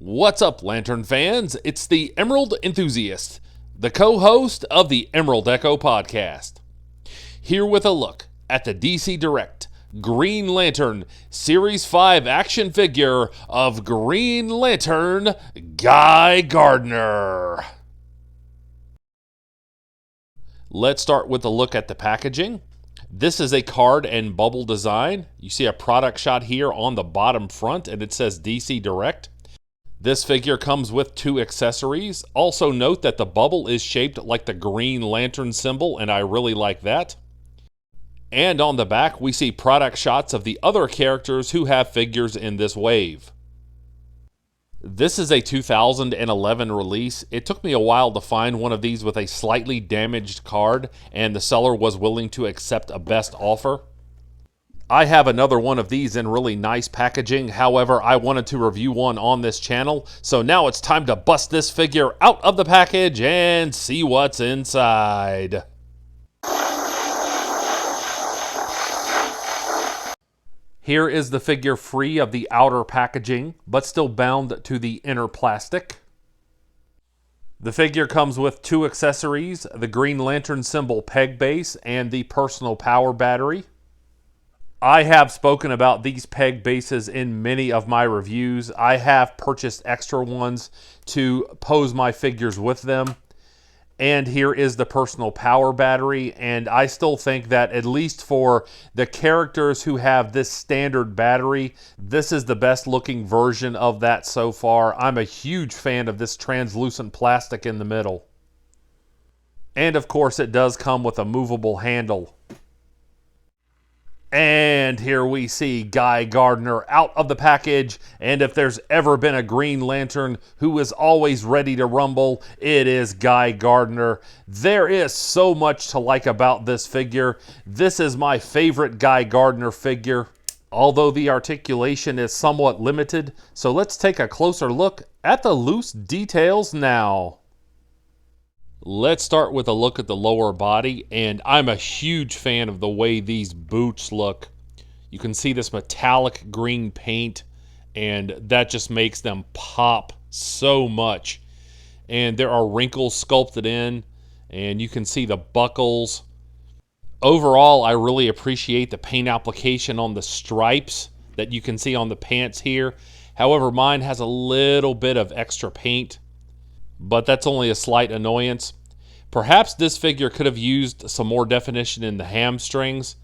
What's up, Lantern fans? It's the Emerald Enthusiast, the co-host of the Emerald Echo podcast. Here with a look at the DC Direct Green Lantern Series 5 action figure of Green Lantern Guy Gardner. Let's start with a look at the packaging. This is a card and bubble design. You see a product shot here on the bottom front, and it says DC Direct. This figure comes with 2 accessories. Also note that the bubble is shaped like the Green Lantern symbol, and I really like that. And on the back, we see product shots of the other characters who have figures in this wave. This is a 2011 release. It took me a while to find one of these with a slightly damaged card, and the seller was willing to accept a best offer. I have another one of these in really nice packaging. However, I wanted to review one on this channel. So now it's time to bust this figure out of the package and see what's inside. Here is the figure free of the outer packaging, but still bound to the inner plastic. The figure comes with 2 accessories, the Green Lantern symbol peg base and the personal power battery. I have spoken about these peg bases in many of my reviews. I have purchased extra ones to pose my figures with them. And here is the personal power battery. And I still think that at least for the characters who have this standard battery, this is the best looking version of that so far. I'm a huge fan of this translucent plastic in the middle. And of course it does come with a movable handle. And here we see Guy Gardner out of the package, and if there's ever been a Green Lantern who is always ready to rumble, it is Guy Gardner. There is so much to like about this figure. This is my favorite Guy Gardner figure, although the articulation is somewhat limited. So let's take a closer look at the loose details now. Let's start with a look at the lower body, and I'm a huge fan of the way these boots look. You can see this metallic green paint, and that just makes them pop so much. And there are wrinkles sculpted in, and you can see the buckles. Overall, I really appreciate the paint application on the stripes that you can see on the pants here. However, mine has a little bit of extra paint, but that's only a slight annoyance. Perhaps this figure could have used some more definition in the hamstrings,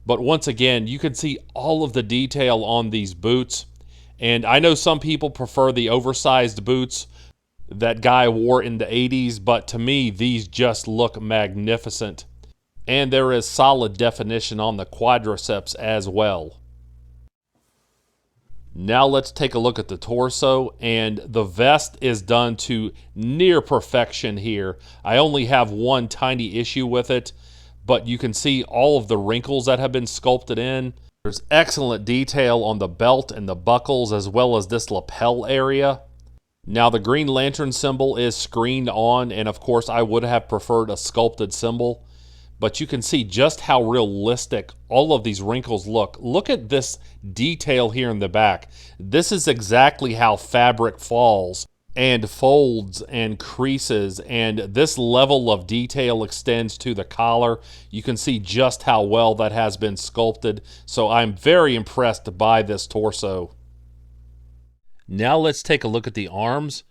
but once again, you can see all of the detail on these boots. And I know some people prefer the oversized boots that Guy wore in the 80s, but to me, these just look magnificent. And there is solid definition on the quadriceps as well. Now let's take a look at the torso, and the vest is done to near perfection here. I only have one tiny issue with it, but you can see all of the wrinkles that have been sculpted in. There's excellent detail on the belt and the buckles, as well as this lapel area. Now the Green Lantern symbol is screened on, and of course I would have preferred a sculpted symbol. But you can see just how realistic all of these wrinkles look. Look at this detail here in the back. This is exactly how fabric falls and folds and creases, and this level of detail extends to the collar. You can see just how well that has been sculpted. So I'm very impressed by this torso. Now let's take a look at the arms.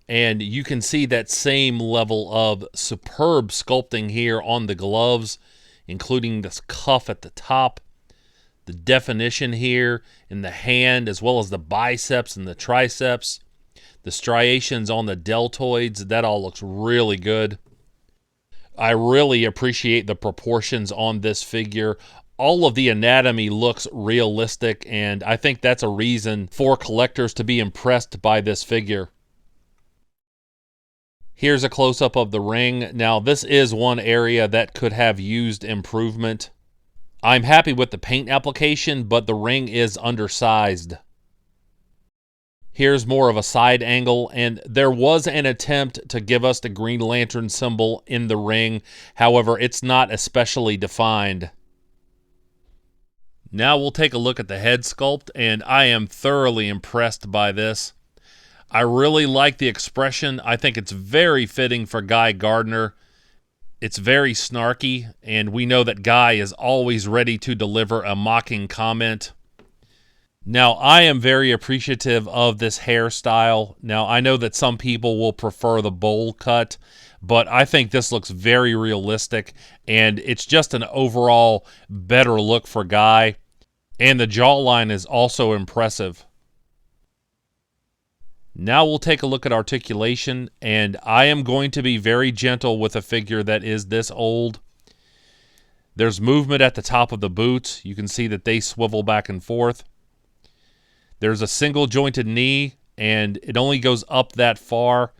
And you can see that same level of superb sculpting here on the gloves, including this cuff at the top, the definition here in the hand, as well as the biceps and the triceps, the striations on the deltoids. That all looks really good. I really appreciate the proportions on this figure. All of the anatomy looks realistic, and I think that's a reason for collectors to be impressed by this figure. Here's a close-up of the ring. Now, this is one area that could have used improvement. I'm happy with the paint application, but the ring is undersized. Here's more of a side angle, and there was an attempt to give us the Green Lantern symbol in the ring. However, it's not especially defined. Now we'll take a look at the head sculpt, and I am thoroughly impressed by this. I really like the expression. I think it's very fitting for Guy Gardner. It's very snarky, and we know that Guy is always ready to deliver a mocking comment. Now, I am very appreciative of this hairstyle. Now, I know that some people will prefer the bowl cut, but I think this looks very realistic, and it's just an overall better look for Guy. And the jawline is also impressive. Now we'll take a look at articulation, and I am going to be very gentle with a figure that is this old. There's movement at the top of the boots. You can see that they swivel back and forth. There's a single jointed knee, and it only goes up that far.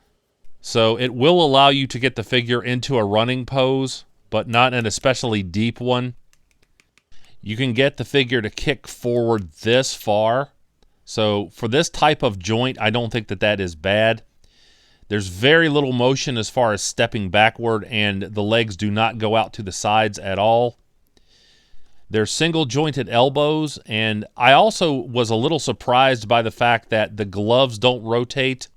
So it will allow you to get the figure into a running pose, but not an especially deep one. You can get the figure to kick forward this far. So for this type of joint, I don't think that is bad. There's very little motion as far as stepping backward, and the legs do not go out to the sides at all. There's single jointed elbows, and I also was a little surprised by the fact that the gloves don't rotate,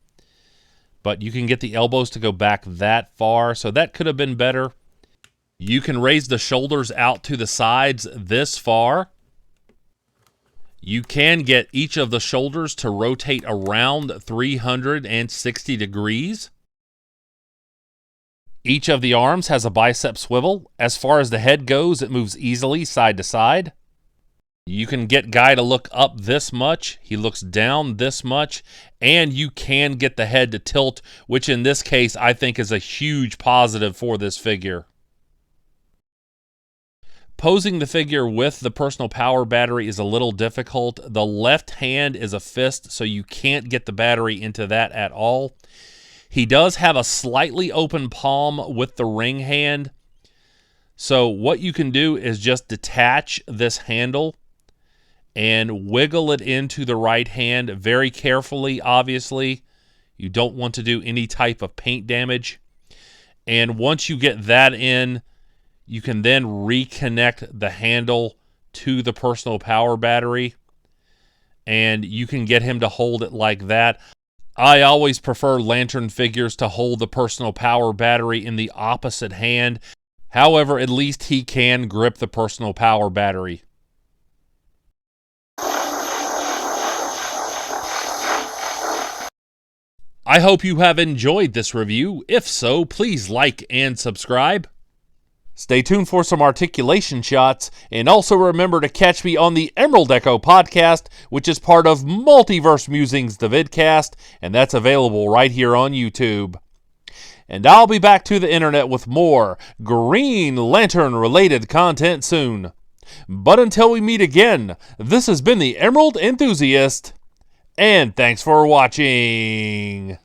but you can get the elbows to go back that far, so that could have been better. You can raise the shoulders out to the sides this far. You can get each of the shoulders to rotate around 360 degrees. Each of the arms has a bicep swivel. As far as the head goes, it moves easily side to side. You can get Guy to look up this much. He looks down this much. And you can get the head to tilt, which in this case I think is a huge positive for this figure. Posing the figure with the personal power battery is a little difficult. The left hand is a fist, so you can't get the battery into that at all. He does have a slightly open palm with the ring hand. So what you can do is just detach this handle and wiggle it into the right hand very carefully, obviously. You don't want to do any type of paint damage. And once you get that in, you can then reconnect the handle to the personal power battery, and you can get him to hold it like that. I always prefer lantern figures to hold the personal power battery in the opposite hand. However, at least he can grip the personal power battery. I hope you have enjoyed this review. If so, please like and subscribe. Stay tuned for some articulation shots, and also remember to catch me on the Emerald Echo podcast, which is part of Multiverse Musings, the vidcast, and that's available right here on YouTube. And I'll be back to the internet with more Green Lantern-related content soon. But until we meet again, this has been the Emerald Enthusiast, and thanks for watching.